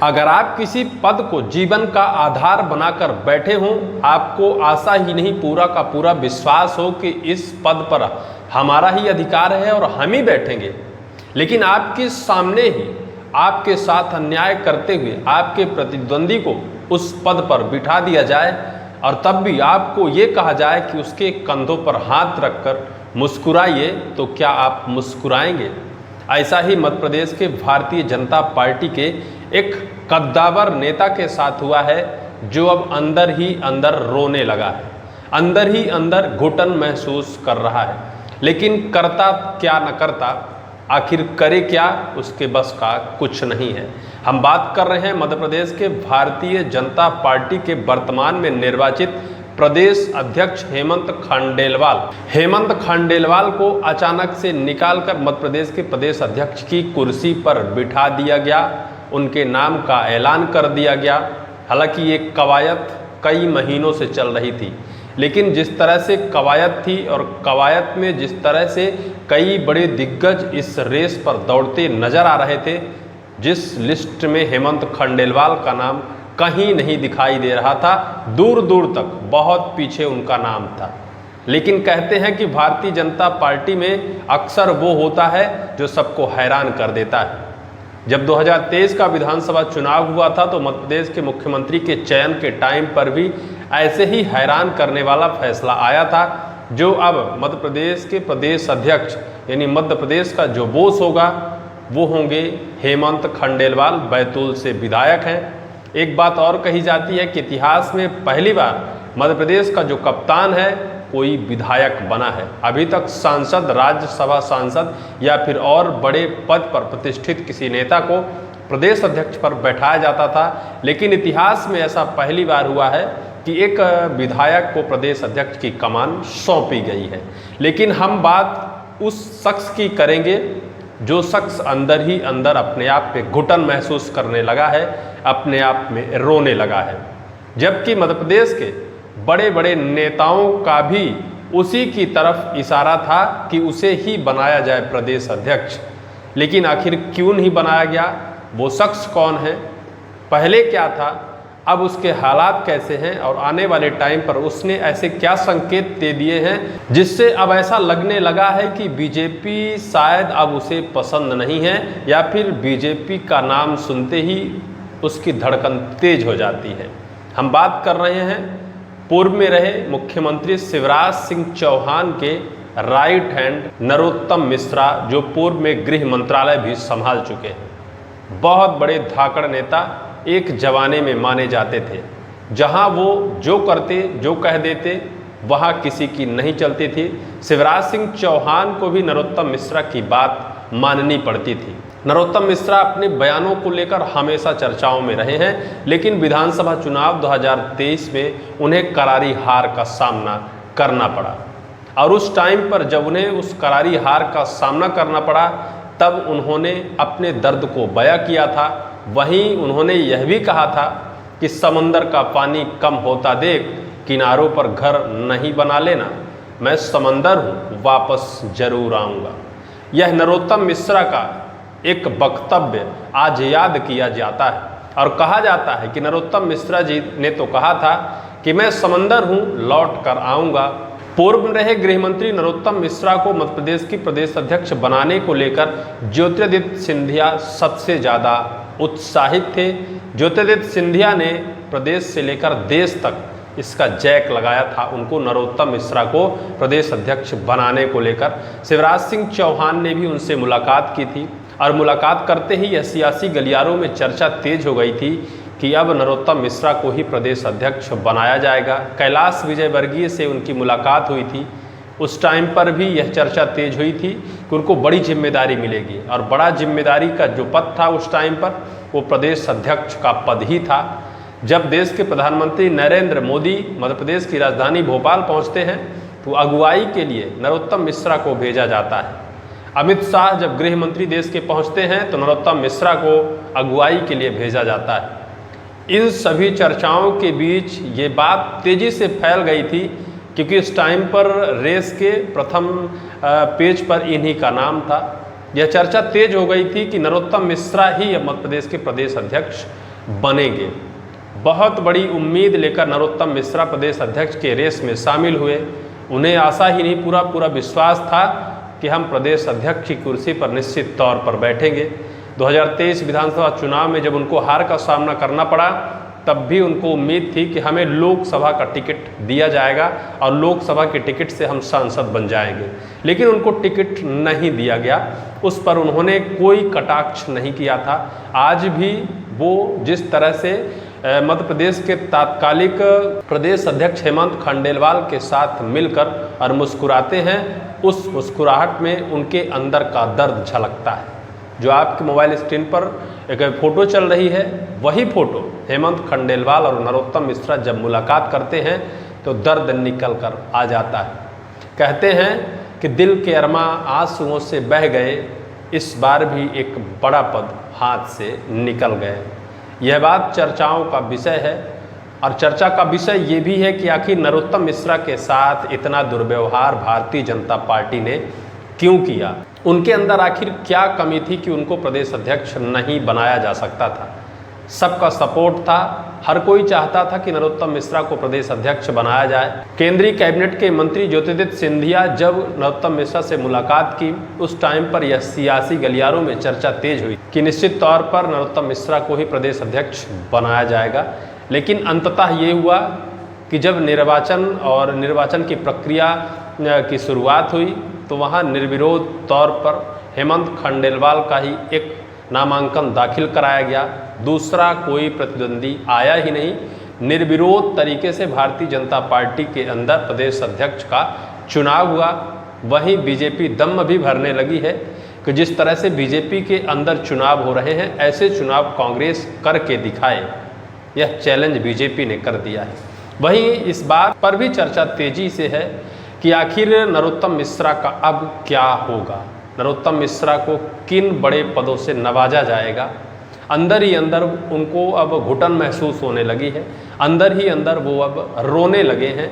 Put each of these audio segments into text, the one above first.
अगर आप किसी पद को जीवन का आधार बनाकर बैठे हों, आपको आशा ही नहीं पूरा का पूरा विश्वास हो कि इस पद पर हमारा ही अधिकार है और हम ही बैठेंगे, लेकिन आपके सामने ही आपके साथ अन्याय करते हुए आपके प्रतिद्वंदी को उस पद पर बिठा दिया जाए और तब भी आपको ये कहा जाए कि उसके कंधों पर हाथ रखकर मुस्कुराइए, तो क्या आप मुस्कुराएंगे? ऐसा ही मध्य प्रदेश के भारतीय जनता पार्टी के एक कद्दावर नेता के साथ हुआ है, जो अब अंदर ही अंदर रोने लगा है, अंदर ही अंदर घुटन महसूस कर रहा है, लेकिन करता क्या न करता, आखिर करे क्या, उसके बस का कुछ नहीं है। हम बात कर रहे हैं मध्य प्रदेश के भारतीय जनता पार्टी के वर्तमान में निर्वाचित प्रदेश अध्यक्ष हेमंत खंडेलवाल को अचानक से निकालकर मध्य प्रदेश के प्रदेश अध्यक्ष की कुर्सी पर बिठा दिया गया, उनके नाम का ऐलान कर दिया गया। हालांकि ये कवायद कई महीनों से चल रही थी, लेकिन जिस तरह से कवायद थी और कवायद में जिस तरह से कई बड़े दिग्गज इस रेस पर दौड़ते नजर आ रहे थे, जिस लिस्ट में हेमंत खंडेलवाल का नाम कहीं नहीं दिखाई दे रहा था, दूर दूर तक बहुत पीछे उनका नाम था। लेकिन कहते हैं कि भारतीय जनता पार्टी में अक्सर वो होता है जो सबको हैरान कर देता है। जब 2023 का विधानसभा चुनाव हुआ था तो मध्य प्रदेश के मुख्यमंत्री के चयन के टाइम पर भी ऐसे ही हैरान करने वाला फैसला आया था, जो अब मध्य प्रदेश के प्रदेश अध्यक्ष यानी मध्य प्रदेश का जो बॉस होगा वो होंगे हेमंत खंडेलवाल, बैतूल से विधायक हैं। एक बात और कही जाती है कि इतिहास में पहली बार मध्य प्रदेश का जो कप्तान है कोई विधायक बना है। अभी तक सांसद, राज्यसभा सांसद या फिर और बड़े पद पर प्रतिष्ठित किसी नेता को प्रदेश अध्यक्ष पर बैठाया जाता था, लेकिन इतिहास में ऐसा पहली बार हुआ है कि एक विधायक को प्रदेश अध्यक्ष की कमान सौंपी गई है। लेकिन हम बात उस शख्स की करेंगे जो शख्स अंदर ही अंदर अपने आप पे घुटन महसूस करने लगा है, अपने आप में रोने लगा है, जबकि मध्य प्रदेश के बड़े बड़े नेताओं का भी उसी की तरफ इशारा था कि उसे ही बनाया जाए प्रदेश अध्यक्ष। लेकिन आखिर क्यों नहीं बनाया गया? वो शख्स कौन है, पहले क्या था, अब उसके हालात कैसे हैं और आने वाले टाइम पर उसने ऐसे क्या संकेत दे दिए हैं जिससे अब ऐसा लगने लगा है कि बीजेपी शायद अब उसे पसंद नहीं है, या फिर बीजेपी का नाम सुनते ही उसकी धड़कन तेज हो जाती है। हम बात कर रहे हैं पूर्व में रहे मुख्यमंत्री शिवराज सिंह चौहान के राइट हैंड नरोत्तम मिश्रा, जो पूर्व में गृह मंत्रालय भी संभाल चुके हैं। बहुत बड़े धाकड़ नेता एक जमाने में माने जाते थे, जहां वो जो करते, जो कह देते, वहां किसी की नहीं चलती थी। शिवराज सिंह चौहान को भी नरोत्तम मिश्रा की बात माननी पड़ती थी। नरोत्तम मिश्रा अपने बयानों को लेकर हमेशा चर्चाओं में रहे हैं, लेकिन विधानसभा चुनाव 2023 में उन्हें करारी हार का सामना करना पड़ा। और उस टाइम पर जब उन्हें उस करारी हार का सामना करना पड़ा, तब उन्होंने अपने दर्द को बयां किया था। वहीं उन्होंने यह भी कहा था कि समंदर का पानी कम होता देख किनारों पर घर नहीं बना लेना, मैं समंदर हूँ, वापस जरूर आऊँगा। यह नरोत्तम मिश्रा का एक वक्तव्य आज याद किया जाता है और कहा जाता है कि नरोत्तम मिश्रा जी ने तो कहा था कि मैं समंदर हूँ, लौट कर आऊँगा। पूर्व में रहे गृह मंत्री नरोत्तम मिश्रा को मध्य प्रदेश की प्रदेश अध्यक्ष बनाने को लेकर ज्योतिरादित्य सिंधिया सबसे ज़्यादा उत्साहित थे। ज्योतिरादित्य सिंधिया ने प्रदेश से लेकर देश तक इसका जैक लगाया था उनको नरोत्तम मिश्रा को प्रदेश अध्यक्ष बनाने को लेकर। शिवराज सिंह चौहान ने भी उनसे मुलाकात की थी और मुलाकात करते ही यह सियासी गलियारों में चर्चा तेज हो गई थी कि अब नरोत्तम मिश्रा को ही प्रदेश अध्यक्ष बनाया जाएगा। कैलाश विजयवर्गीय से उनकी मुलाकात हुई थी, उस टाइम पर भी यह चर्चा तेज हुई थी कि उनको बड़ी जिम्मेदारी मिलेगी, और बड़ा जिम्मेदारी का जो पद था उस टाइम पर वो प्रदेश अध्यक्ष का पद ही था। जब देश के प्रधानमंत्री नरेंद्र मोदी मध्य प्रदेश की राजधानी भोपाल पहुंचते हैं तो अगुवाई के लिए नरोत्तम मिश्रा को भेजा जाता है। अमित शाह जब गृह मंत्री देश के पहुंचते हैं तो नरोत्तम मिश्रा को अगुवाई के लिए भेजा जाता है। इन सभी चर्चाओं के बीच ये बात तेज़ी से फैल गई थी क्योंकि इस टाइम पर रेस के प्रथम पेज पर इन्हीं का नाम था। यह चर्चा तेज हो गई थी कि नरोत्तम मिश्रा ही अब मध्य प्रदेश के प्रदेश अध्यक्ष बनेंगे। बहुत बड़ी उम्मीद लेकर नरोत्तम मिश्रा प्रदेश अध्यक्ष के रेस में शामिल हुए। उन्हें आशा ही नहीं, पूरा विश्वास था कि हम प्रदेश अध्यक्ष की कुर्सी पर निश्चित तौर पर बैठेंगे। 2023 विधानसभा चुनाव में जब उनको हार का सामना करना पड़ा, तब भी उनको उम्मीद थी कि हमें लोकसभा का टिकट दिया जाएगा और लोकसभा के टिकट से हम सांसद बन जाएंगे, लेकिन उनको टिकट नहीं दिया गया। उस पर उन्होंने कोई कटाक्ष नहीं किया था। आज भी वो जिस तरह से मध्य प्रदेश के तात्कालिक प्रदेश अध्यक्ष हेमंत खंडेलवाल के साथ मिलकर और मुस्कुराते हैं, उस मुस्कुराहट में उनके अंदर का दर्द झलकता है। जो आपके मोबाइल स्क्रीन पर एक फ़ोटो चल रही है, वही फ़ोटो हेमंत खंडेलवाल और नरोत्तम मिश्रा जब मुलाकात करते हैं तो दर्द निकल कर आ जाता है। कहते हैं कि दिल के अरमा आंसुओं से बह गए, इस बार भी एक बड़ा पद हाथ से निकल गए। यह बात चर्चाओं का विषय है और चर्चा का विषय ये भी है कि आखिर नरोत्तम मिश्रा के साथ इतना दुर्व्यवहार भारतीय जनता पार्टी ने क्यों किया। उनके अंदर आखिर क्या कमी थी कि उनको प्रदेश अध्यक्ष नहीं बनाया जा सकता था। सबका सपोर्ट था, हर कोई चाहता था कि नरोत्तम मिश्रा को प्रदेश अध्यक्ष बनाया जाए। केंद्रीय कैबिनेट के मंत्री ज्योतिरादित्य सिंधिया जब नरोत्तम मिश्रा से मुलाकात की, उस टाइम पर यह सियासी गलियारों में चर्चा तेज हुई कि निश्चित तौर पर नरोत्तम मिश्रा को ही प्रदेश अध्यक्ष बनाया जाएगा। लेकिन अंततः ये हुआ कि जब निर्वाचन की प्रक्रिया की शुरुआत हुई तो वहाँ निर्विरोध तौर पर हेमंत खंडेलवाल का ही एक नामांकन दाखिल कराया गया। दूसरा कोई प्रतिद्वंदी आया ही नहीं। निर्विरोध तरीके से भारतीय जनता पार्टी के अंदर प्रदेश अध्यक्ष का चुनाव हुआ। वहीं बीजेपी दम भी भरने लगी है कि जिस तरह से बीजेपी के अंदर चुनाव हो रहे हैं, ऐसे चुनाव कांग्रेस करके दिखाए। यह चैलेंज बीजेपी ने कर दिया है। वहीं इस बात पर भी चर्चा तेजी से है कि आखिर नरोत्तम मिश्रा का अब क्या होगा। नरोत्तम मिश्रा को किन बड़े पदों से नवाजा जाएगा। अंदर ही अंदर उनको अब घुटन महसूस होने लगी है। अंदर ही अंदर वो अब रोने लगे हैं।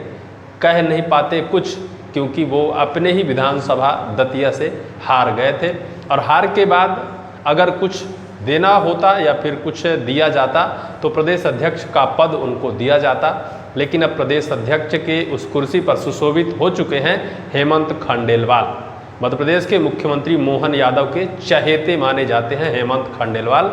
कह नहीं पाते कुछ, क्योंकि वो अपने ही विधानसभा दतिया से हार गए थे और हार के बाद अगर कुछ देना होता या फिर कुछ दिया जाता तो प्रदेश अध्यक्ष का पद उनको दिया जाता। लेकिन अब प्रदेश अध्यक्ष के उस कुर्सी पर सुशोभित हो चुके हैं हेमंत खंडेलवाल। मध्य प्रदेश के मुख्यमंत्री मोहन यादव के चहेते माने जाते हैं हेमंत खंडेलवाल,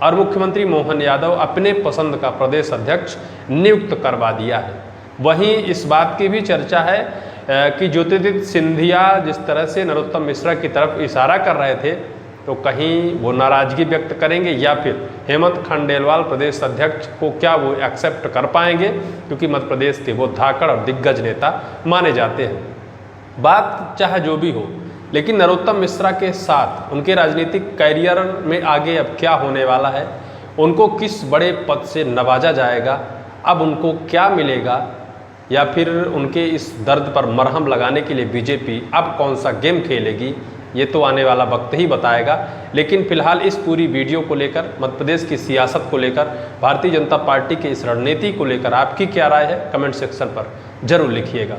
और मुख्यमंत्री मोहन यादव अपने पसंद का प्रदेश अध्यक्ष नियुक्त करवा दिया है। वहीं इस बात की भी चर्चा है कि ज्योतिरादित्य सिंधिया जिस तरह से नरोत्तम मिश्रा की तरफ इशारा कर रहे थे, तो कहीं वो नाराज़गी व्यक्त करेंगे या फिर हेमंत खंडेलवाल प्रदेश अध्यक्ष को क्या वो एक्सेप्ट कर पाएंगे, क्योंकि मध्य प्रदेश के वो धाकड़ और दिग्गज नेता माने जाते हैं। बात चाहे जो भी हो, लेकिन नरोत्तम मिश्रा के साथ उनके राजनीतिक कैरियर में आगे अब क्या होने वाला है, उनको किस बड़े पद से नवाजा जाएगा, अब उनको क्या मिलेगा, या फिर उनके इस दर्द पर मरहम लगाने के लिए बीजेपी अब कौन सा गेम खेलेगी, ये तो आने वाला वक्त ही बताएगा। लेकिन फिलहाल इस पूरी वीडियो को लेकर, मध्य प्रदेश की सियासत को लेकर, भारतीय जनता पार्टी की इस रणनीति को लेकर आपकी क्या राय है, कमेंट सेक्शन पर जरूर लिखिएगा।